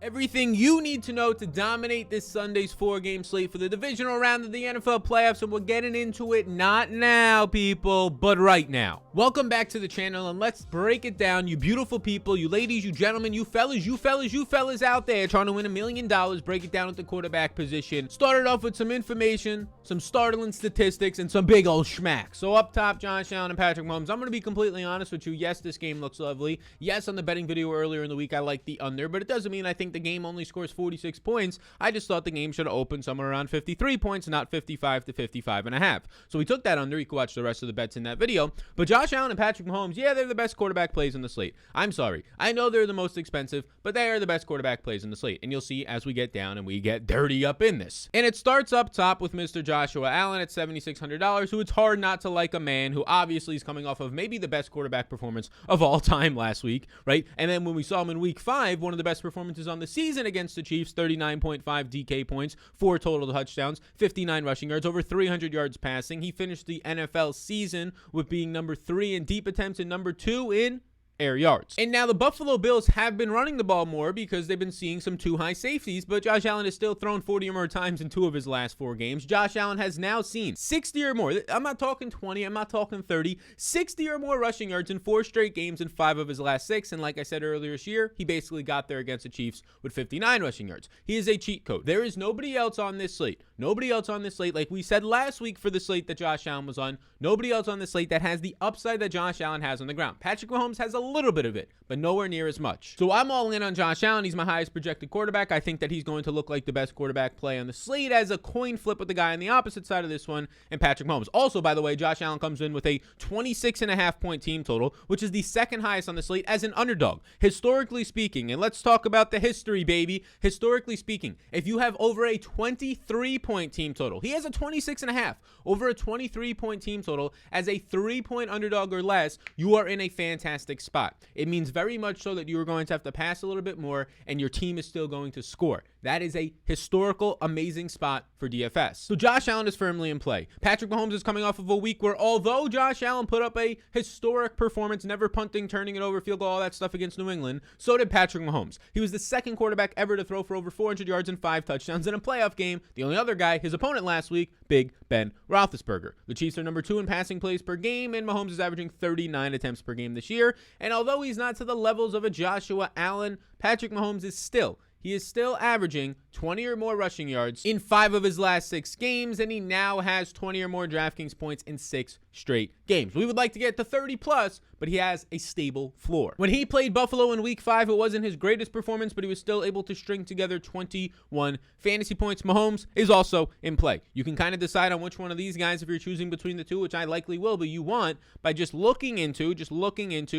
Everything you need to know to dominate this Sunday's 4-game slate for the divisional round of the NFL playoffs, and we're getting into it not now, people, but right now. Welcome back to the channel, and let's break it down, you beautiful people, you ladies, you gentlemen, you fellas out there trying to win $1 million. Break it down at the quarterback position. Started off with some information, some startling statistics, and some big old schmack. So up top, Josh Allen and Patrick Mahomes. I'm going to be completely honest with you. Yes, this game looks lovely. Yes, on the betting video earlier in the week, I like the under, but it doesn't mean I think the game only scores 46 points. I just thought the game should have opened somewhere around 53 points, not 55 to 55.5. So we took that under. You can watch the rest of the bets in that video. But Josh Allen and Patrick Mahomes, yeah, they're the best quarterback plays in the slate. I'm sorry. I know they're the most expensive, but they are the best quarterback plays in the slate. And you'll see as we get down and we get dirty up in this. And it starts up top with Mr. Joshua Allen at $7,600, who it's hard not to like a man who obviously is coming off of maybe the best quarterback performance of all time last week, right? And then when we saw him in week 5, one of the best performances on the season against the Chiefs, 39.5 DK points, 4 total touchdowns, 59 rushing yards, over 300 yards passing. He finished the NFL season with being number 3 in deep attempts and number 2 in air yards. And now the Buffalo Bills have been running the ball more because they've been seeing some too high safeties, but Josh Allen has still thrown 40 or more times in 2 of his last 4 games. Josh Allen has now seen 60 or more. I'm not talking 20, I'm not talking 30, 60 or more rushing yards in 4 straight games in 5 of his last 6. And like I said earlier this year, he basically got there against the Chiefs with 59 rushing yards. He is a cheat code. There is nobody else on this slate. Nobody else on this slate, like we said last week for the slate that Josh Allen was on, nobody else on this slate that has the upside that Josh Allen has on the ground. Patrick Mahomes has a little bit of it, but nowhere near as much. So I'm all in on Josh Allen. He's my highest projected quarterback. I think that he's going to look like the best quarterback play on the slate as a coin flip with the guy on the opposite side of this one, and Patrick Mahomes. Also, by the way, Josh Allen comes in with a 26.5 point team total, which is the second highest on the slate as an underdog. Historically speaking, and let's talk about the history, baby. Historically speaking, if you have over a 23-point team total, he has a 26.5, over a 23-point team total as a 3-point underdog or less, you are in a fantastic spot. It means very much so that you are going to have to pass a little bit more and your team is still going to score. That is a historical, amazing spot for DFS. So Josh Allen is firmly in play. Patrick Mahomes is coming off of a week where although Josh Allen put up a historic performance, never punting, turning it over, field goal, all that stuff against New England, so did Patrick Mahomes. He was the second quarterback ever to throw for over 400 yards and 5 touchdowns in a playoff game. The only other guy, his opponent last week, Big Ben Roethlisberger. The Chiefs are number 2 in passing plays per game, and Mahomes is averaging 39 attempts per game this year. And although he's not to the levels of a Joshua Allen, Patrick Mahomes is still averaging 20 or more rushing yards in 5 of his last 6 games, and he now has 20 or more DraftKings points in 6 straight games. We would like to get to 30 plus, but he has a stable floor. When he played Buffalo in week 5, it wasn't his greatest performance, but he was still able to string together 21 fantasy points. Mahomes is also in play. You can kind of decide on which one of these guys, if you're choosing between the two, which I likely will, but you want by just looking into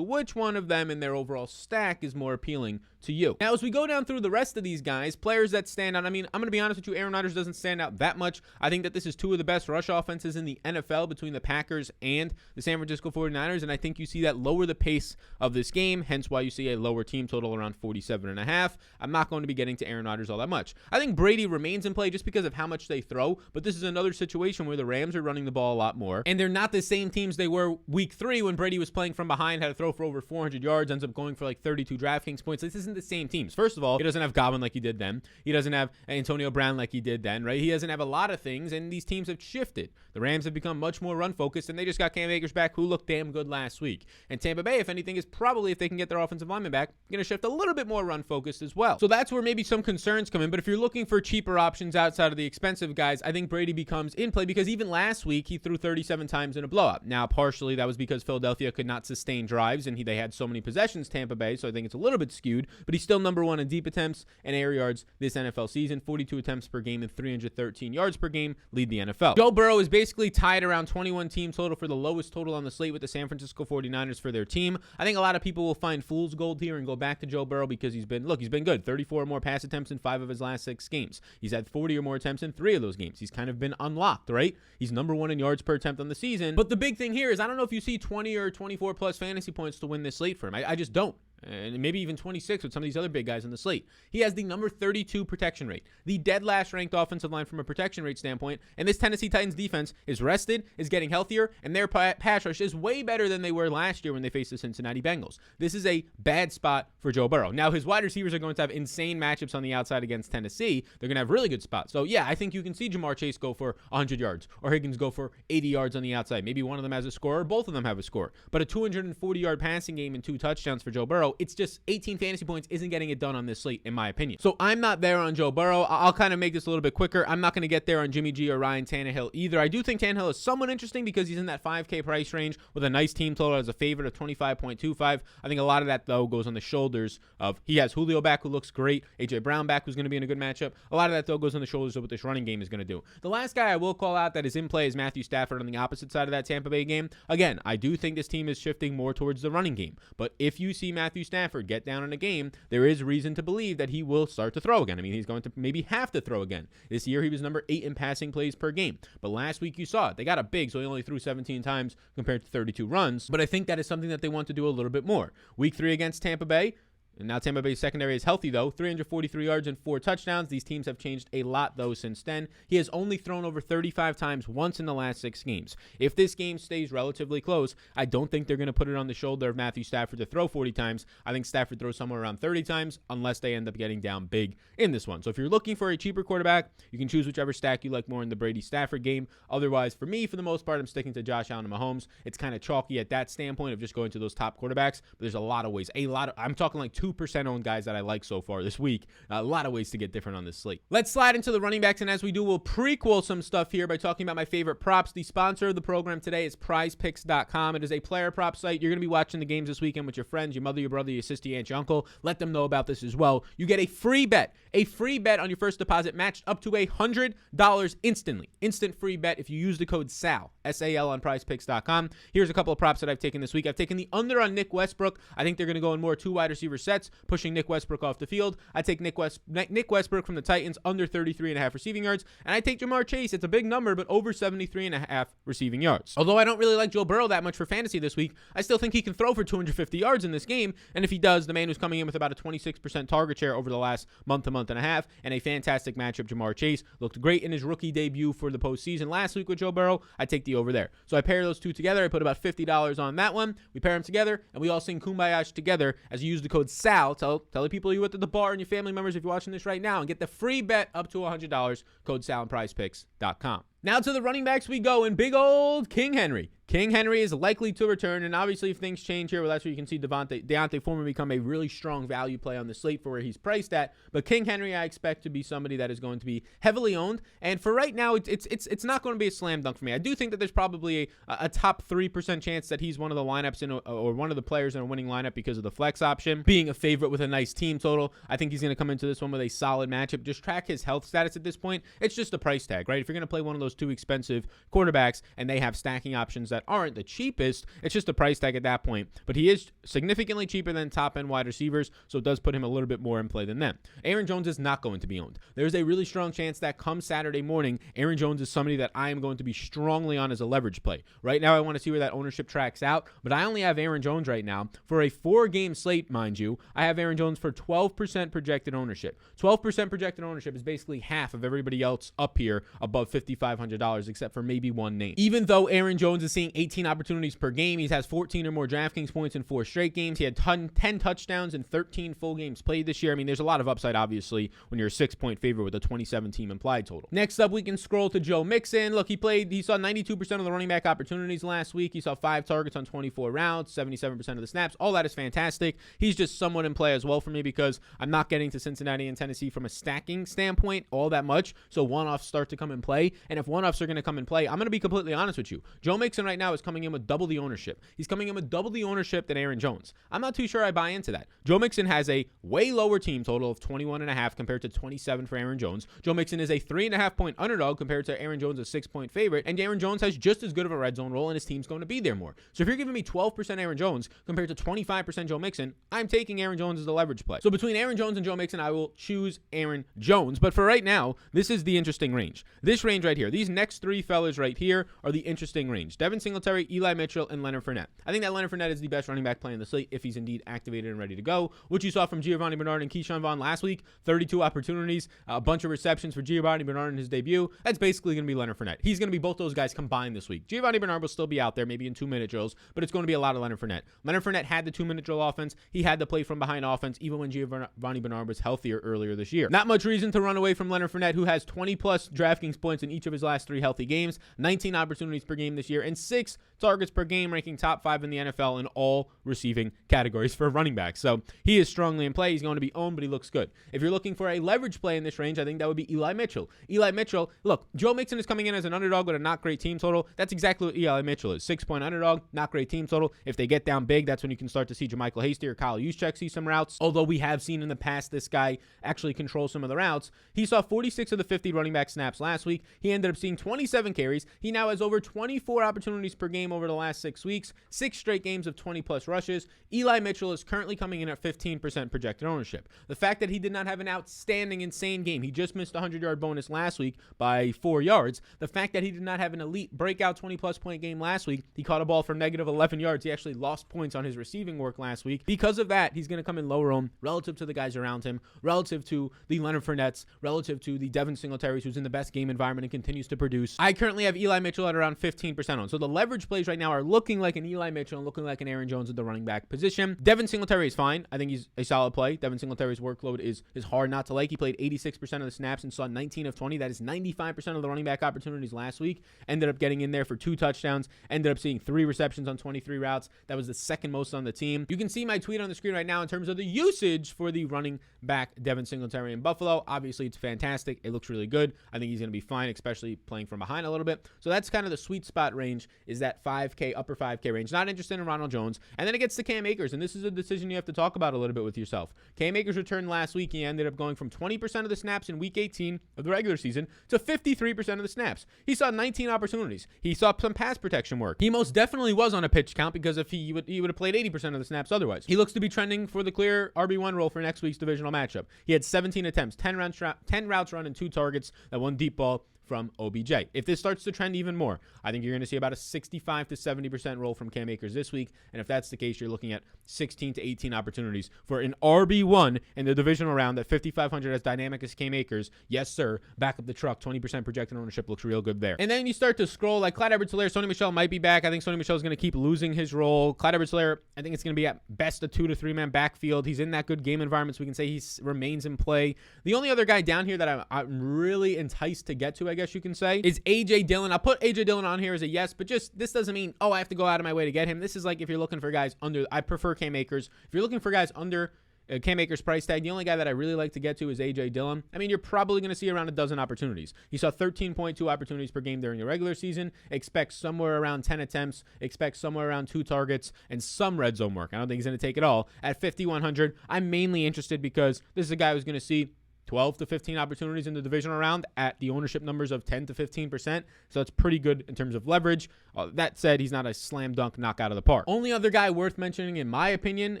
which one of them in their overall stack is more appealing to you. Now, as we go down through the rest of these guys, players that stand out, I mean, I'm going to be honest with you, Aaron Rodgers doesn't stand out that much. I think that this is 2 of the best rush offenses in the NFL between the Packers and the San Francisco 49ers, and I think you see that lower the pace of this game, hence why you see a lower team total around 47.5. I'm not going to be getting to Aaron Rodgers all that much. I think Brady remains in play just because of how much they throw, but this is another situation where the Rams are running the ball a lot more, and they're not the same teams they were week 3 when Brady was playing from behind, had to throw for over 400 yards, ends up going for like 32 DraftKings points. This isn't the same teams. First of all, he doesn't have Godwin like he did then. He doesn't have Antonio Brown like he did then, right? He doesn't have a lot of things, and these teams have shifted. The Rams have become much more run-focused, and they just got Cam Akers back, who looked damn good last week. And Tampa Bay, if anything, is probably, if they can get their offensive lineman back, going to shift a little bit more run-focused as well. So that's where maybe some concerns come in, but if you're looking for cheaper options outside of the expensive guys, I think Brady becomes in play because even last week, he threw 37 times in a blowout. Now, partially, that was because Philadelphia could not sustain drives, and they had so many possessions, Tampa Bay, so I think it's a little bit skewed, but he's still number 1 in deep attempts and air yards this NFL season. 42 attempts per game and 313 yards per game lead the NFL. Joe Burrow is basically tied around 21 team total for the lowest total on the slate with the San Francisco 49ers for their team. I think a lot of people will find fool's gold here and go back to Joe Burrow because he's been good. 34 or more pass attempts in 5 of his last 6 games. He's had 40 or more attempts in 3 of those games. He's kind of been unlocked, right? He's number 1 in yards per attempt on the season. But the big thing here is I don't know if you see 20 or 24 plus fantasy points to win this slate for him. I just don't. and maybe even 26 with some of these other big guys on the slate. He has the number 32 protection rate, the dead last ranked offensive line from a protection rate standpoint, and this Tennessee Titans defense is rested, is getting healthier, and their pass rush is way better than they were last year when they faced the Cincinnati Bengals. This is a bad spot for Joe Burrow. Now, his wide receivers are going to have insane matchups on the outside against Tennessee. They're going to have really good spots. So, yeah, I think you can see Jamar Chase go for 100 yards or Higgins go for 80 yards on the outside. Maybe one of them has a score or both of them have a score. But a 240-yard passing game and 2 touchdowns for Joe Burrow, it's just 18 fantasy points isn't getting it done on this slate, in my opinion. So I'm not there on Joe Burrow. I'll kind of make this a little bit quicker. I'm not going to get there on Jimmy G or Ryan Tannehill either. I do think Tannehill is somewhat interesting because he's in that $5K price range with a nice team total as a favorite of 25.25. I think a lot of that, though, goes on the shoulders of he has Julio back who looks great, A.J. Brown back who's going to be in a good matchup. A lot of that, though, goes on the shoulders of what this running game is going to do. The last guy I will call out that is in play is Matthew Stafford on the opposite side of that Tampa Bay game. Again, I do think this team is shifting more towards the running game, but if you see Matthew Stafford get down in a game, there is reason to believe that he will start to throw again. I mean, he's going to maybe have to throw again. This year, he was number 8 in passing plays per game, but last week you saw it. They got up big, so he only threw 17 times compared to 32 runs, but I think that is something that they want to do a little bit more. Week 3 against Tampa Bay, and now Tampa Bay's secondary is healthy, though. 343 yards and 4 touchdowns. These teams have changed a lot, though, since then. He has only thrown over 35 times once in the last 6 games. If this game stays relatively close, I don't think they're going to put it on the shoulder of Matthew Stafford to throw 40 times. I think Stafford throws somewhere around 30 times unless they end up getting down big in this one. So if you're looking for a cheaper quarterback, you can choose whichever stack you like more in the Brady-Stafford game. Otherwise, for me, for the most part, I'm sticking to Josh Allen and Mahomes. It's kind of chalky at that standpoint of just going to those top quarterbacks, but there's a lot of ways. I'm talking like 2% owned guys that I like so far this week. A lot of ways to get different on this slate. Let's slide into the running backs, and as we do, we'll prequel some stuff here by talking about my favorite props. The sponsor of the program today is PrizePicks.com. It is a player prop site. You're going to be watching the games this weekend with your friends, your mother, your brother, your sister, your aunt, your uncle. Let them know about this as well. You get a free bet on your first deposit matched up to $100 instantly. Instant free bet if you use the code SAL, S-A-L, on PrizePicks.com. Here's a couple of props that I've taken this week. I've taken the under on Nick Westbrook. I think they're going to go in more 2 wide receiver sets, pushing Nick Westbrook off the field. I take Nick Westbrook from the Titans under 33.5 receiving yards, and I take Jamar Chase. It's a big number, but over 73.5 receiving yards. Although I don't really like Joe Burrow that much for fantasy this week, I still think he can throw for 250 yards in this game, and if he does, the man who's coming in with about a 26% target share over the last month and a half, and a fantastic matchup, Jamar Chase, looked great in his rookie debut for the postseason last week with Joe Burrow. I take the over there. So I pair those two together. I put about $50 on that one. We pair them together, and we all sing Kumbaya together as you use the code SAL. Tell the people you went to the bar and your family members if you're watching this right now, and get the free bet up to $100. Code SAL on PrizePicks.com. Now to the running backs we go, and big old King Henry. King Henry is likely to return, and obviously if things change here, well, that's where you can see Deontay Foreman become a really strong value play on the slate for where he's priced at. But King Henry, I expect to be somebody that is going to be heavily owned, and for right now, it's not going to be a slam dunk for me. I do think that there's probably a top 3% chance that he's one of the lineups or one of the players in a winning lineup because of the flex option, being a favorite with a nice team total. I think he's going to come into this one with a solid matchup. Just track his health status at this point. It's just a price tag, right? If you're going to play one of those 2 expensive quarterbacks and they have stacking options that aren't the cheapest, it's just a price tag at that point. But he is significantly cheaper than top-end wide receivers, so it does put him a little bit more in play than them. Aaron Jones is not going to be owned. There's a really strong chance that come Saturday morning, Aaron Jones is somebody that I am going to be strongly on as a leverage play. Right now, I want to see where that ownership tracks out, but I only have Aaron Jones right now for a 4-game slate, mind you. I have Aaron Jones for 12% projected ownership. 12% projected ownership is basically half of everybody else up here above $5,500, except for maybe one name. Even though Aaron Jones is seeing 18 opportunities per game, he has 14 or more DraftKings points in 4 straight games. He had 10 touchdowns in 13 full games played this year. I mean, there's a lot of upside, obviously, when you're a 6-point favorite with a 27-team implied total. Next up, we can scroll to Joe Mixon. Look, he saw 92% of the running back opportunities last week. He saw 5 targets on 24 routes, 77% of the snaps. All that is fantastic. He's just somewhat in play as well for me because I'm not getting to Cincinnati and Tennessee from a stacking standpoint all that much. So one-offs start to come in play. And if one-offs are going to come in play, I'm going to be completely honest with you. Joe Mixon right now is coming in with double the ownership. He's coming in with double the ownership than Aaron Jones. I'm not too sure I buy into that. Joe Mixon has a way lower team total of 21.5 compared to 27 for Aaron Jones. Joe Mixon is a 3.5-point underdog compared to Aaron Jones, a 6-point favorite. And Aaron Jones has just as good of a red zone role, and his team's going to be there more. So if you're giving me 12% Aaron Jones compared to 25% Joe Mixon, I'm taking Aaron Jones as the leverage play. So between Aaron Jones and Joe Mixon, I will choose Aaron Jones. But for right now, this is the interesting range. This range right here, These next three fellas right here are the interesting range. Devin Singletary, Eli Mitchell, and Leonard Fournette. I think that Leonard Fournette is the best running back playing the slate if he's indeed activated and ready to go. What you saw from Giovanni Bernard and Keyshawn Vaughn last week, 32 opportunities, a bunch of receptions for Giovanni Bernard in his debut. That's basically going to be Leonard Fournette. He's going to be both those guys combined this week. Giovanni Bernard will still be out there, maybe in 2-minute drills, but it's going to be a lot of Leonard Fournette. Leonard Fournette had the 2-minute drill offense. He had the play from behind offense, even when Giovanni Bernard was healthier earlier this year. Not much reason to run away from Leonard Fournette, who has 20-plus DraftKings points in each of his last 3 healthy games, 19 opportunities per game this year, and 6 targets per game, ranking top 5 in the NFL in all receiving categories for running backs. So he is strongly in play. He's going to be owned, but he looks good. If you're looking for a leverage play in this range, I think that would be Eli Mitchell. Eli Mitchell, look, Joe Mixon is coming in as an underdog with a not great team total. That's exactly what Eli Mitchell is. 6-point underdog, not great team total. If they get down big, that's when you can start to see Jermichael Hasty or Kyle Juszczyk see some routes. Although we have seen in the past this guy actually control some of the routes. He saw 46 of the 50 running back snaps last week. He ended up seeing 27 carries. He now has over 24 opportunities per game over the last 6 weeks, 6 straight games of 20-plus rushes. Eli Mitchell is currently coming in at 15% projected ownership. The fact that he did not have an outstanding, insane game, he just missed a 100-yard bonus last week by 4 yards. The fact that he did not have an elite breakout 20-plus point game last week, he caught a ball for negative 11 yards. He actually lost points on his receiving work last week. Because of that, he's going to come in lower owned relative to the guys around him, relative to the Leonard Fournettes, relative to the Devin Singletaries, who's in the best game environment and continues to produce. I currently have Eli Mitchell at around 15% owned. So the leverage plays right now are looking like an Eli Mitchell and looking like an Aaron Jones at the running back position. Devin Singletary is fine. I think he's a solid play. Devin Singletary's workload is hard not to like. He played 86% of the snaps and saw 19 of 20. That is 95% of the running back opportunities last week. Ended up getting in there for 2 touchdowns. Ended up seeing 3 receptions on 23 routes. That was the second most on the team. You can see my tweet on the screen right now in terms of the usage for the running back Devin Singletary in Buffalo. Obviously, it's fantastic. It looks really good. I think he's going to be fine, especially playing from behind a little bit. So that's kind of the sweet spot range, is that 5K, upper 5K range. Not interested in Ronald Jones. And then it gets to Cam Akers, and this is a decision you have to talk about a little bit with yourself. Cam Akers returned last week. He ended up going from 20% of the snaps in week 18 of the regular season to 53% of the snaps. He saw 19 opportunities. He saw some pass protection work. He most definitely was on a pitch count, because if he would have played 80% of the snaps otherwise. He looks to be trending for the clear RB1 role for next week's divisional matchup. He had 17 attempts, 10 routes run, and 2 targets, that 1 deep ball from OBJ. If this starts to trend even more, I think you're going to see about a 65 to 70% roll from Cam Akers this week. And if that's the case, you're looking at 16 to 18 opportunities for an RB1 in the divisional round at 5,500 as dynamic as Cam Akers. Yes, sir. Back up the truck. 20% projected ownership looks real good there. And then you start to scroll like Clyde Edwards-Helaire. Sony Michel might be back. I think Sony Michel is going to keep losing his role. Clyde Edwards-Helaire, I think it's going to be at best a 2 to 3 man backfield. He's in that good game environment, so we can say he remains in play. The only other guy down here that I'm really enticed to get to, I guess you can say, is A.J. Dillon. I'll put A.J. Dillon on here as a yes, but just this doesn't mean, oh, I have to go out of my way to get him. This is like if you're looking for guys under, I prefer Cam Akers. If you're looking for guys under Cam Akers price tag, the only guy that I really like to get to is A.J. Dillon. I mean, you're probably going to see around a dozen opportunities. He saw 13.2 opportunities per game during the regular season. Expect somewhere around 10 attempts. Expect somewhere around 2 targets and some red zone work. I don't think he's going to take it all. At 5,100, I'm mainly interested because this is a guy who's going to see 12 to 15 opportunities in the divisional round at the ownership numbers of 10 to 15%. So it's pretty good in terms of leverage. That said, he's not a slam dunk knock out of the park. Only other guy worth mentioning, in my opinion,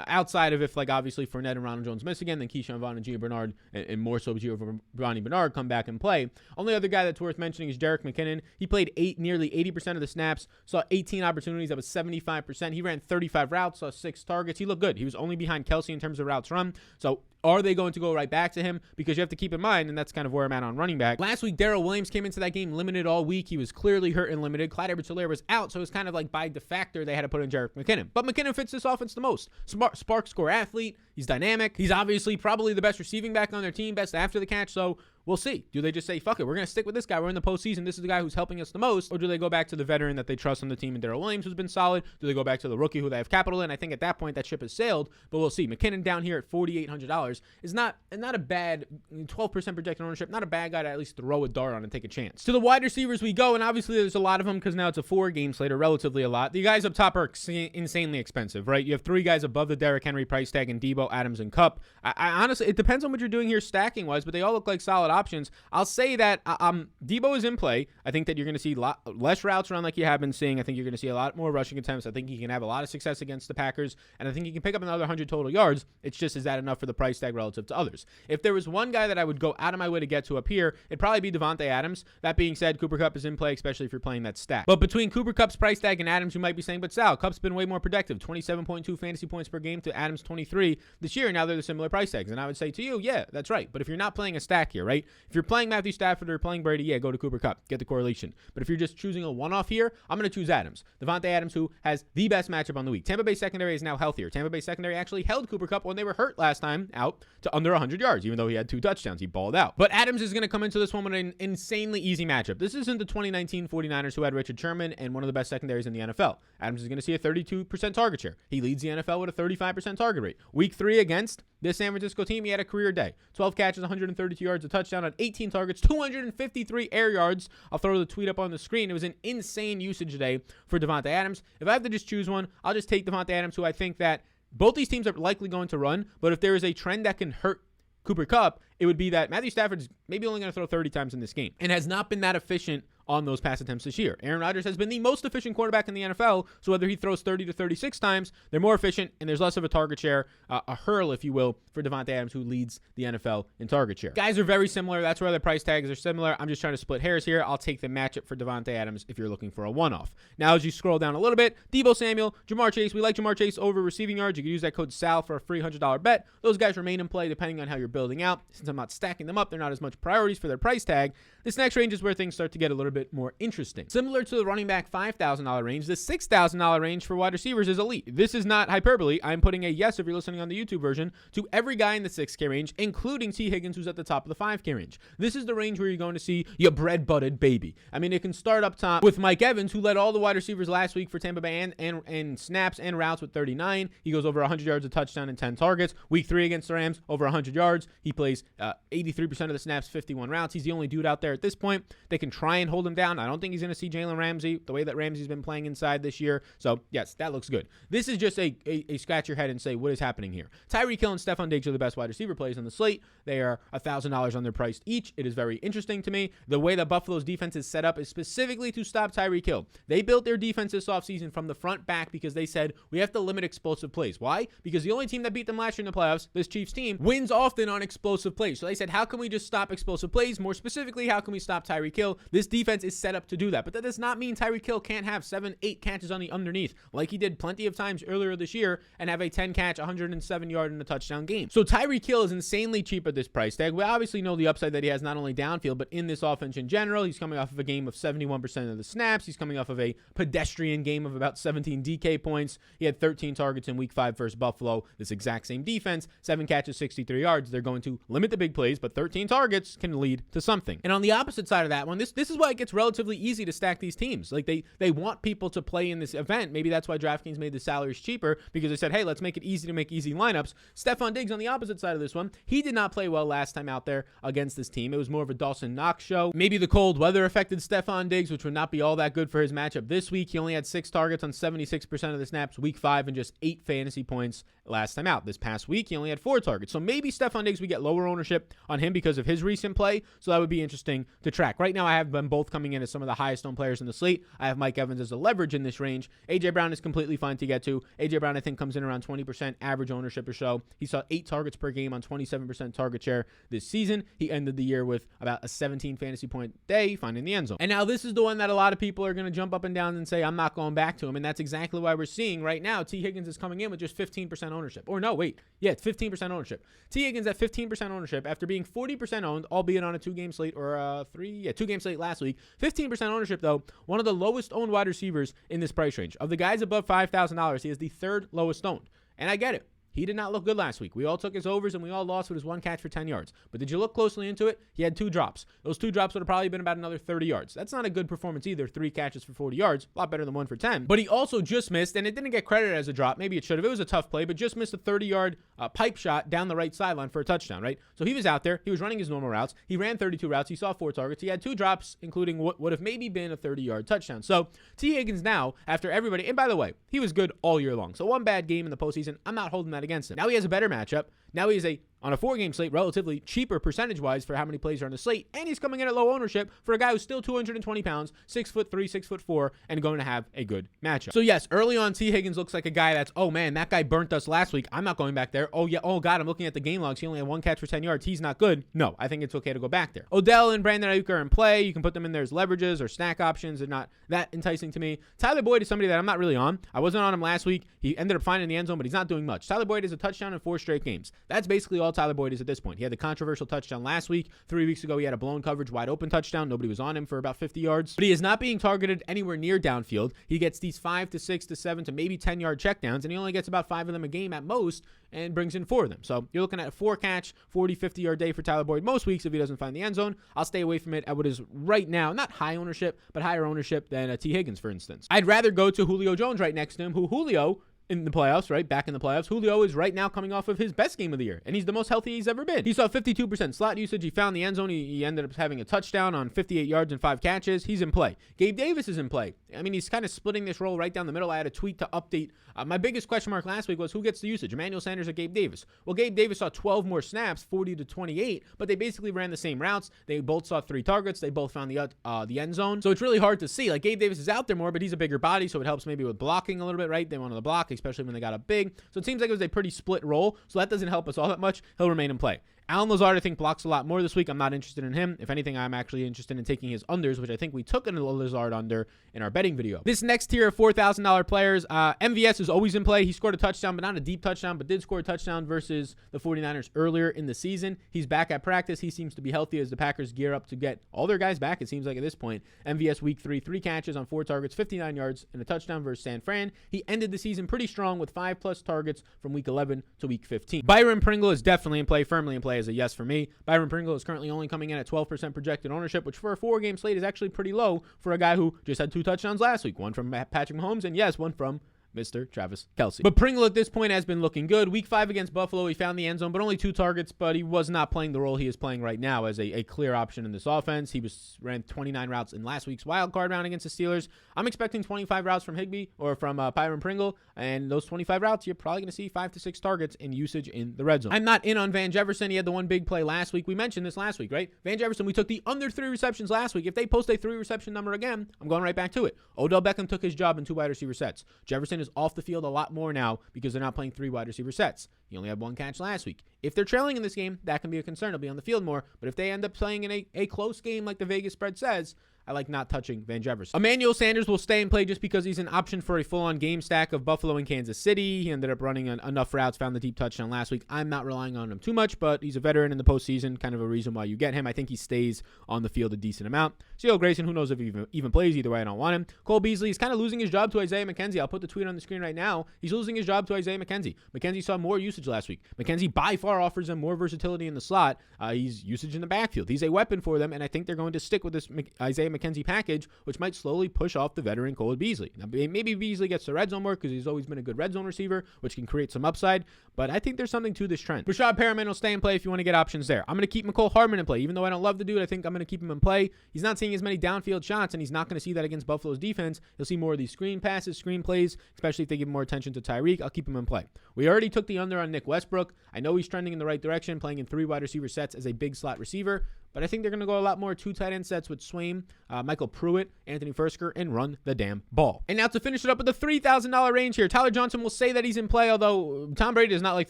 outside of if, like, obviously Fournette and Ronald Jones miss again, then Keyshawn Vaughn and Gio Bernard, and more so Giovanni Bernard come back and play. Only other guy that's worth mentioning is Jerick McKinnon. He played nearly 80% of the snaps, saw 18 opportunities. That was 75%. He ran 35 routes, saw 6 targets. He looked good. He was only behind Kelsey in terms of routes run. So are they going to go right back to him? Because you have to keep in mind, and that's kind of where I'm at on running back. Last week, Darrell Williams came into that game limited all week. He was clearly hurt and limited. Clyde Edwards-Helaire was out, so it's kind of like by de facto they had to put in Jerick McKinnon. But McKinnon fits this offense the most. Spark score athlete. He's dynamic. He's obviously probably the best receiving back on their team, best after the catch. So we'll see. Do they just say, fuck it, we're going to stick with this guy. We're in the postseason. This is the guy who's helping us the most. Or do they go back to the veteran that they trust on the team and Darrell Williams, who's been solid? Do they go back to the rookie who they have capital in? I think at that point that ship has sailed, but we'll see. McKinnon down here at $4,800 is not a bad 12% projected ownership, not a bad guy to at least throw a dart on and take a chance. To the wide receivers we go, and obviously there's a lot of them because now it's a 4-game slate, or relatively a lot. The guys up top are insanely expensive, right? You have 3 guys above the Derrick Henry price tag in Debo, Adams, and Kupp. I honestly, it depends on what you're doing here stacking wise, but they all look like solid options. I'll say that Debo is in play. I think that you're going to see less routes run like you have been seeing. I think you're going to see a lot more rushing attempts. I think he can have a lot of success against the Packers, and I think he can pick up another 100 total yards. It's just, is that enough for the price tag relative to others? If there was one guy that I would go out of my way to get to up here, it'd probably be Davante Adams. That being said, Cooper Kupp is in play, especially if you're playing that stack. But between Cooper Kupp's price tag and Adams, you might be saying, but Sal, Kupp's been way more productive, 27.2 fantasy points per game to Adams 23 this year. Now they're the similar price tags. And I would say to you, yeah, that's right. But if you're not playing a stack here, right? If you're playing Matthew Stafford or playing Brady, yeah, go to Cooper Kupp, get the correlation. But if you're just choosing a one-off here, I'm going to choose Adams. Davante Adams, who has the best matchup on the week. Tampa Bay secondary is now healthier. Tampa Bay secondary actually held Cooper Kupp when they were hurt last time out to under 100 yards, even though he had 2 touchdowns. He balled out. But Adams is going to come into this one with an insanely easy matchup. This isn't the 2019 49ers who had Richard Sherman and one of the best secondaries in the NFL. Adams is going to see a 32% target share. He leads the NFL with a 35% target rate. Week 3 against this San Francisco team, he had a career day. 12 catches, 132 yards, a touchdown on 18 targets, 253 air yards. I'll throw the tweet up on the screen. It was an insane usage day for Davante Adams. If I have to just choose one, I'll just take Davante Adams, who I think that both these teams are likely going to run, but if there is a trend that can hurt Cooper Kupp, it would be that Matthew Stafford's maybe only going to throw 30 times in this game and has not been that efficient on those pass attempts this year. Aaron Rodgers has been the most efficient quarterback in the NFL, so whether he throws 30 to 36 times, they're more efficient, and there's less of a target share, a hurl, if you will, for Davante Adams, who leads the NFL in target share. Guys are very similar. That's where the price tags are similar. I'm just trying to split hairs here. I'll take the matchup for Davante Adams if you're looking for a one-off. Now, as you scroll down a little bit, Deebo Samuel, Jamar Chase. We like Jamar Chase over receiving yards. You can use that code SAL for a free $100 bet. Those guys remain in play depending on how you're building out. Since I'm not stacking them up, they're not as much priorities for their price tag. This next range is where things start to get a little bit more interesting. Similar to the running back $5,000 range, the $6,000 range for wide receivers is elite. This is not hyperbole. I'm putting a yes, if you're listening on the YouTube version, to every guy in the 6K range, including T. Higgins, who's at the top of the 5K range. This is the range where you're going to see your bread-butted baby. I mean, it can start up top with Mike Evans, who led all the wide receivers last week for Tampa Bay and snaps and routes with 39. He goes over 100 yards, a touchdown, and 10 targets. Week 3 against the Rams, over 100 yards. He plays 83% of the snaps, 51 routes. He's the only dude out there at this point. They can try and hold him down. I don't think he's going to see Jalen Ramsey the way that Ramsey's been playing inside this year. So, yes, that looks good. This is just a scratch your head and say, what is happening here? Tyreek Hill and Stephon Diggs are the best wide receiver plays on the slate. They are $1,000 on their price each. It is very interesting to me. The way that Buffalo's defense is set up is specifically to stop Tyreek Hill. They built their defense this offseason from the front back because they said, we have to limit explosive plays. Why? Because the only team that beat them last year in the playoffs, this Chiefs team, wins often on explosive plays. So they said, how can we just stop explosive plays? More specifically, how can we stop Tyreek Hill? This defense is set up to do that. But that does not mean Tyreek Hill can't have 7-8 catches on the underneath, like he did plenty of times earlier this year, and have a 10-catch, 107-yard and a touchdown game. So Tyreek Hill is insanely cheap at this price tag. We obviously know the upside that he has not only downfield, but in this offense in general. He's coming off of a game of 71% of the snaps. He's coming off of a pedestrian game of about 17 DK points. He had 13 targets in week 5 versus Buffalo. This exact same defense, 7 catches, 63 yards. They're going to limit the big plays, but 13 targets can lead to something. And on the opposite side of that one, this is why it gets relatively easy to stack these teams. Like they want people to play in this event. Maybe that's why DraftKings made the salaries cheaper, because they said, hey, let's make it easy to make easy lineups. Stephon Diggs on the opposite side of this one, he did not play well last time out there against this team. It was more of a Dawson Knox show. Maybe the cold weather affected Stephon Diggs, which would not be all that good for his matchup this week. He only had 6 targets on 76% of the snaps week 5 and just 8 fantasy points last time out. This past week, he only had 4 targets. So maybe Stephon Diggs, we get lower ownership on him because of his recent play. So that would be interesting to track. Right now, I have them both coming in as some of the highest owned players in the slate. I have Mike Evans as a leverage in this range. A.J. Brown is completely fine to get to. A.J. Brown, I think, comes in around 20% average ownership or so. He saw 8 targets per game on 27% target share this season. He ended the year with about a 17 fantasy point day, finding the end zone. And now this is the one that a lot of people are going to jump up and down and say, I'm not going back to him. And that's exactly why we're seeing right now T. Higgins is coming in with just 15% ownership. Or no, wait. Yeah, it's 15% ownership. T. Higgins at 15% ownership after being 40% owned, albeit on a 2-game slate or 2-game slate last week. 15% ownership, though, one of the lowest owned wide receivers in this price range. Of the guys above $5,000, he is the 3rd lowest owned. And I get it. He did not look good last week. We all took his overs and we all lost with his 1 catch for 10 yards. But did you look closely into it? He had 2 drops. Those 2 drops would have probably been about another 30 yards. That's not a good performance either. 3 catches for 40 yards. A lot better than 1 for 10. But he also just missed, and it didn't get credited as a drop. Maybe it should have. It was a tough play, but just missed a 30-yard pipe shot down the right sideline for a touchdown, right? So he was out there. He was running his normal routes. He ran 32 routes. He saw 4 targets. He had 2 drops, including what would have maybe been a 30-yard touchdown. So T. Higgins now, after everybody, and by the way, he was good all year long. So 1 bad game in the postseason, I'm not holding that against him. Now he has a better matchup. Now he is a on a 4-game slate, relatively cheaper percentage-wise for how many plays are on the slate, and he's coming in at low ownership for a guy who's still 220 pounds, 6'3", 6'4", and going to have a good matchup. So yes, early on, T. Higgins looks like a guy that's, oh man, that guy burnt us last week. I'm not going back there. Oh yeah, oh god, I'm looking at the game logs. He only had 1 catch for 10 yards. He's not good. No, I think it's okay to go back there. Odell and Brandon Ayuk are in play. You can put them in there as leverages or snack options. They're not that enticing to me. Tyler Boyd is somebody that I'm not really on. I wasn't on him last week. He ended up finding the end zone, but he's not doing much. Tyler Boyd is a touchdown in 4 straight games. That's basically all Tyler Boyd is at this point. He had the controversial touchdown last week. 3 weeks ago, he had a blown coverage, wide open touchdown. Nobody was on him for about 50 yards. But he is not being targeted anywhere near downfield. He gets these 5 to 6 to 7 to maybe 10-yard checkdowns, and he only gets about 5 of them a game at most and brings in 4 of them. So you're looking at a 4-catch, 40, 50-yard day for Tyler Boyd most weeks if he doesn't find the end zone. I'll stay away from it at what is right now, not high ownership, but higher ownership than T. Higgins, for instance. I'd rather go to Julio Jones right next to him, who Julio in the playoffs, right? Back in the playoffs. Julio is right now coming off of his best game of the year, and he's the most healthy he's ever been. He saw 52% slot usage. He found the end zone. He ended up having a touchdown on 58 yards and 5 catches. He's in play. Gabe Davis is in play. I mean, he's kind of splitting this role right down the middle. I had a tweet to update. My biggest question mark last week was who gets the usage, Emmanuel Sanders or Gabe Davis? Well, Gabe Davis saw 12 more snaps, 40 to 28, but they basically ran the same routes. They both saw 3 targets. They both found the end zone. So it's really hard to see. Like, Gabe Davis is out there more, but he's a bigger body, so it helps maybe with blocking a little bit, right? They wanted to block, especially when they got up big. So it seems like it was a pretty split role, so that doesn't help us all that much. He'll remain in play. Alan Lazard, I think, blocks a lot more this week. I'm not interested in him. If anything, I'm actually interested in taking his unders, which I think we took a Lazard under in our betting video. This next tier of $4,000 players, MVS is always in play. He scored a touchdown, but not a deep touchdown, but did score a touchdown versus the 49ers earlier in the season. He's back at practice. He seems to be healthy as the Packers gear up to get all their guys back, it seems like at this point. MVS week 3, 3 catches on 4 targets, 59 yards, and a touchdown versus San Fran. He ended the season pretty strong with 5+ targets from week 11 to week 15. Byron Pringle is definitely in play, firmly in play as a yes for me. Byron Pringle is currently only coming in at 12% projected ownership, which for a 4-game slate is actually pretty low for a guy who just had 2 touchdowns last week. One from Patrick Mahomes, and yes, one from Mr. Travis Kelce. But Pringle at this point has been looking good. Week 5 against Buffalo, he found the end zone, but only 2 targets, but he was not playing the role he is playing right now as a clear option in this offense. He ran 29 routes in last week's wild card round against the Steelers. I'm expecting 25 routes from Higbee or from Byron Pringle, and those 25 routes, you're probably going to see 5 to 6 targets in usage in the red zone. I'm not in on Van Jefferson. He had the one big play last week. We mentioned this last week, right? Van Jefferson, we took the under 3 receptions last week. If they post a 3 reception number again, I'm going right back to it. Odell Beckham took his job in 2 wide receiver sets. Jefferson is off the field a lot more now because they're not playing 3 wide receiver sets. He only had 1 catch last week. If they're trailing in this game, that can be a concern. He'll be on the field more. But if they end up playing in a close game like the Vegas spread says, I like not touching Van Jefferson. Emmanuel Sanders will stay in play just because he's an option for a full-on game stack of Buffalo and Kansas City. He ended up running enough routes, found the deep touchdown last week. I'm not relying on him too much, but he's a veteran in the postseason, kind of a reason why you get him. I think he stays on the field a decent amount. Seal Grayson, who knows if he even plays. Either way, I don't want him. Cole Beasley is kind of losing his job to Isaiah McKenzie. I'll put the tweet on the screen right now. He's losing his job to Isaiah McKenzie. McKenzie saw more usage last week. McKenzie by far offers them more versatility in the slot. He's usage in the backfield. He's a weapon for them, and I think they're going to stick with this Isaiah McKenzie package, which might slowly push off the veteran Cole Beasley. Now, maybe Beasley gets the red zone work because he's always been a good red zone receiver, which can create some upside, but I think there's something to this trend. Rashad Perriman will stay in play if you want to get options there. I'm going to keep McCole Hardman in play. Even though I don't love the dude, I think I'm going to keep him in play. He's not seeing as many downfield shots, and he's not going to see that against Buffalo's defense. He'll see more of these screen passes, screen plays, especially if they give more attention to Tyreek. I'll keep him in play. We already took the under on Nick Westbrook. I know he's trending in the right direction, playing in 3 wide receiver sets as a big slot receiver, but I think they're going to go a lot more 2 tight end sets with Swaim, Michael Pruitt, Anthony Fursker, and run the damn ball. And now to finish it up with the $3,000 range here, Tyler Johnson will say that he's in play, although Tom Brady does not like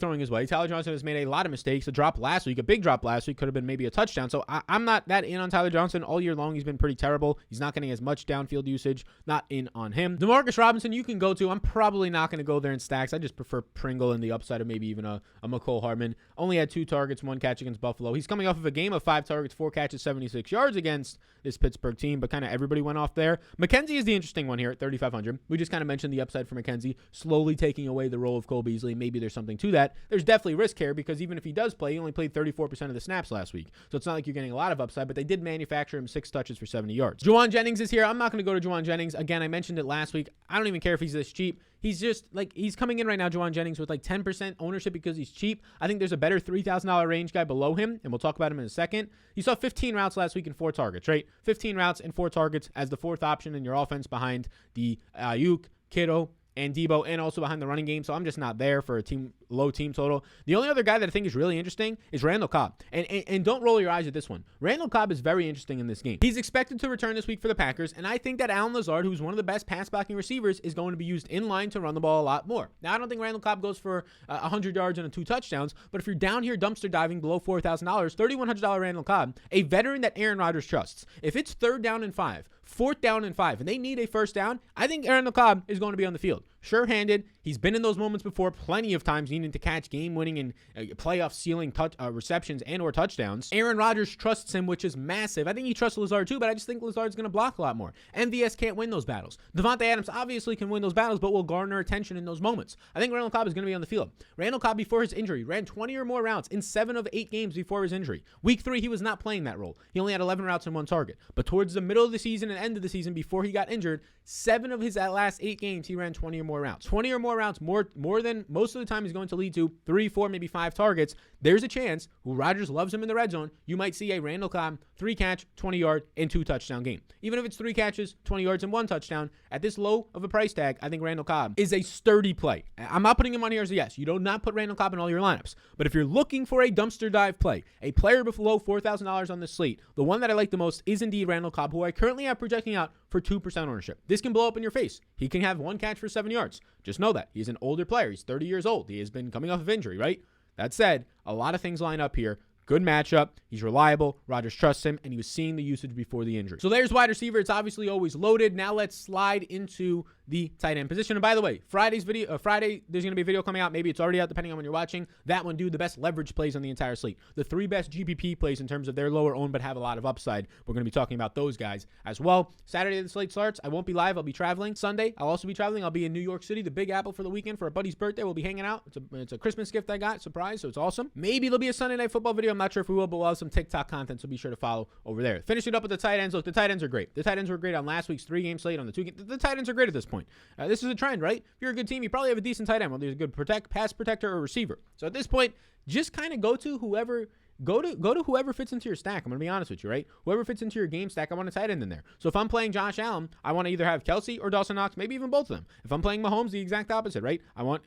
throwing his way. Tyler Johnson has made a lot of mistakes. A drop last week, a big drop last week, could have been maybe a touchdown. So I'm not that in on Tyler Johnson. All year long, he's been pretty terrible. He's not getting as much downfield usage. Not in on him. Demarcus Robinson, you can go to. I'm probably not going to go there in stacks. I just prefer Pringle and the upside of maybe even a McCole Hardman. Only had 2 targets, 1 catch against Buffalo. He's coming off of a game of 5 targets, 4 catches, 76 yards against this Pittsburgh team, but kind of everybody went off there. McKenzie is the interesting one here at 3,500. We just kind of mentioned the upside for McKenzie, slowly taking away the role of Cole Beasley. Maybe there's something to that. There's definitely risk here because even if he does play, he only played 34% of the snaps last week. So it's not like you're getting a lot of upside, but they did manufacture him 6 touches for 70 yards. Juwan Jennings is here. I'm not going to go to Juwan Jennings. Again, I mentioned it last week. I don't even care if he's this cheap. He's just like, he's coming in right now, Juwan Jennings, with like 10% ownership because he's cheap. I think there's a better $3,000 range guy below him, and we'll talk about him in a second. You saw 15 routes last week and 4 targets, right? 15 routes and 4 targets as the 4th option in your offense behind the Ayuk, Kittle, and Debo, and also behind the running game. So I'm just not there for a low team total. The only other guy that I think is really interesting is Randall Cobb. And don't roll your eyes at this one. Randall Cobb is very interesting in this game. He's expected to return this week for the Packers, and I think that Allen Lazard, who's one of the best pass blocking receivers, is going to be used in line to run the ball a lot more. Now, I don't think Randall Cobb goes for 100 yards and 2 touchdowns, but if you're down here dumpster diving below $4,000, $3,100 Randall Cobb, a veteran that Aaron Rodgers trusts. If it's 3rd down and 5, 4th down and 5, and they need a first down, I think Randall Cobb is going to be on the field. Sure-handed. He's been in those moments before plenty of times, needing to catch game-winning and playoff ceiling receptions and or touchdowns. Aaron Rodgers trusts him, which is massive. I think he trusts Lazard too, but I just think Lazard's going to block a lot more. MVS can't win those battles. Devontae Adams obviously can win those battles, but will garner attention in those moments. I think Randall Cobb is going to be on the field. Randall Cobb, before his injury, ran 20 or more routes in 7 of 8 games before his injury. Week 3, he was not playing that role. He only had 11 routes and 1 target. But towards the middle of the season and end of the season, before he got injured, 7 of his last 8 games, he ran 20 or more routes. 20 or more routes, more than most of the time is going to lead to 3, 4, maybe 5 targets. There's a chance, who Rodgers loves him in the red zone, you might see a Randall Cobb 3-catch, 20-yard, and 2-touchdown game. Even if it's 3 catches, 20 yards, and 1 touchdown, at this low of a price tag, I think Randall Cobb is a sturdy play. I'm not putting him on here as a yes. You do not put Randall Cobb in all your lineups. But if you're looking for a dumpster dive play, a player below $4,000 on this slate, the one that I like the most is indeed Randall Cobb, who I currently have projecting out for 2% ownership. This can blow up in your face. He can have 1 catch for 7 yards. Just know that. He's an older player. He's 30 years old. He has been coming off of injury, right? That said, a lot of things line up here. Good matchup. He's reliable. Rodgers trusts him, and he was seeing the usage before the injury. So there's wide receiver. It's obviously always loaded. Now let's slide into the tight end position. And by the way, Friday, there's going to be a video coming out. Maybe it's already out, depending on when you're watching. That one, the best leverage plays on the entire slate. The 3 best GPP plays in terms of their lower owned but have a lot of upside. We're going to be talking about those guys as well. Saturday, the slate starts. I won't be live. I'll be traveling. Sunday, I'll also be traveling. I'll be in New York City, the Big Apple, for the weekend for a buddy's birthday. We'll be hanging out. It's a Christmas gift I got. Surprise. So it's awesome. Maybe there'll be a Sunday Night Football video. I'm not sure if we will, but we'll have some TikTok content, so be sure to follow over there. Finishing up with the tight ends. Look, the tight ends are great. The tight ends were great on last week's 3-game slate on the 2 game. The tight ends are great at this point. This is a trend, right? If you're a good team, you probably have a decent tight end, whether he's a good pass protector or receiver. So at this point, just kind of go to whoever fits into your stack. I'm going to be honest with you, right? Whoever fits into your game stack, I want a tight end in there. So if I'm playing Josh Allen, I want to either have Kelsey or Dawson Knox, maybe even both of them. If I'm playing Mahomes, the exact opposite, right?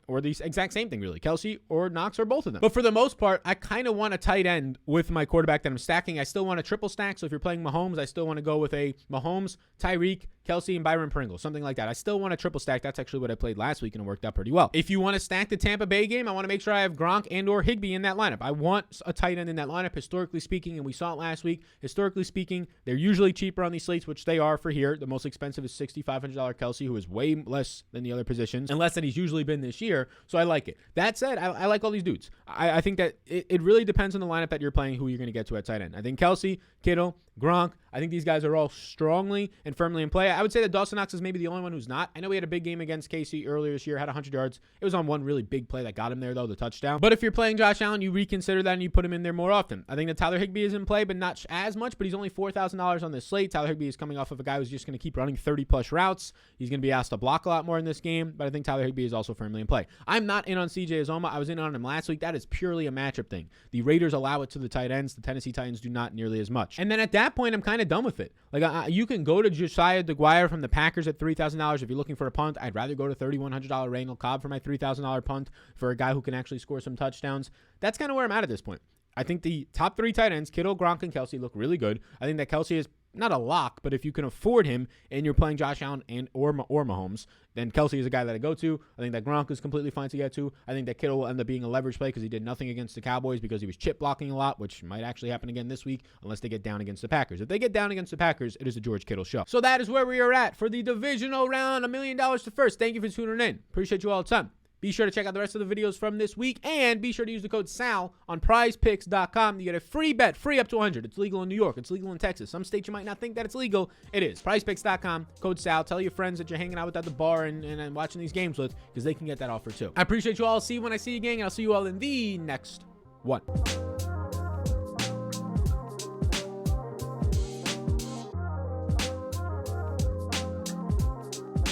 Or the exact same thing, really. Kelsey or Knox or both of them. But for the most part, I kind of want a tight end with my quarterback that I'm stacking. I still want a triple stack. So if you're playing Mahomes, I still want to go with a Mahomes, Tyreek, Kelsey, and Byron Pringle, something like that. I still want a triple stack. That's actually what I played last week, and it worked out pretty well. If you want to stack the Tampa Bay game, I want to make sure I have Gronk and or Higbee in that lineup. I want a tight end in that lineup, historically speaking, and we saw it last week. Historically speaking, they're usually cheaper on these slates, which they are for here. The most expensive is $6,500 Kelsey, who is way less than the other positions, and less than he's usually been this year, so I like it. That said, I like all these dudes. I think that it really depends on the lineup that you're playing, who you're going to get to at tight end. I think Kelsey, Kittle, Gronk, I think these guys are all strongly and firmly in play. I would say that Dawson Knox is maybe the only one who's not. I know he had a big game against KC earlier this year, had 100 yards. It was on one really big play that got him there, though, the touchdown. But if you're playing Josh Allen, you reconsider that and you put him in there more often. I think that Tyler Higbee is in play, but not as much, but he's only $4,000 on this slate. Tyler Higbee is coming off of a guy who's just going to keep running 30-plus routes. He's going to be asked to block a lot more in this game, but I think Tyler Higbee is also firmly in play. I'm not in on CJ Uzomah. I was in on him last week. That is purely a matchup thing. The Raiders allow it to the tight ends. The Tennessee Titans do not nearly as much. And then at that point, I'm kind of done with it. Like, you can go to Josiah DeGuire from the Packers at $3,000 if you're looking for a punt. I'd rather go to $3,100 Randall Cobb for my $3,000 punt for a guy who can actually score some touchdowns. That's kind of where I'm at this point. I think the top 3 tight ends, Kittle, Gronk, and Kelsey, look really good. I think that Kelsey is not a lock, but if you can afford him and you're playing Josh Allen or Mahomes, then Kelsey is a guy that I go to. I think that Gronk is completely fine to get to. I think that Kittle will end up being a leverage play because he did nothing against the Cowboys because he was chip blocking a lot, which might actually happen again this week unless they get down against the Packers. If they get down against the Packers, it is a George Kittle show. So that is where we are at for the divisional round, $1 million to first. Thank you for tuning in. Appreciate you all the time. Be sure to check out the rest of the videos from this week, and be sure to use the code SAL on PrizePicks.com. You get a free bet, free up to 100. It's legal in New York. It's legal in Texas. Some states you might not think that it's legal. It is. PrizePicks.com, code SAL. Tell your friends that you're hanging out with at the bar and watching these games with, because they can get that offer too. I appreciate you all. See you when I see you again, and I'll see you all in the next one.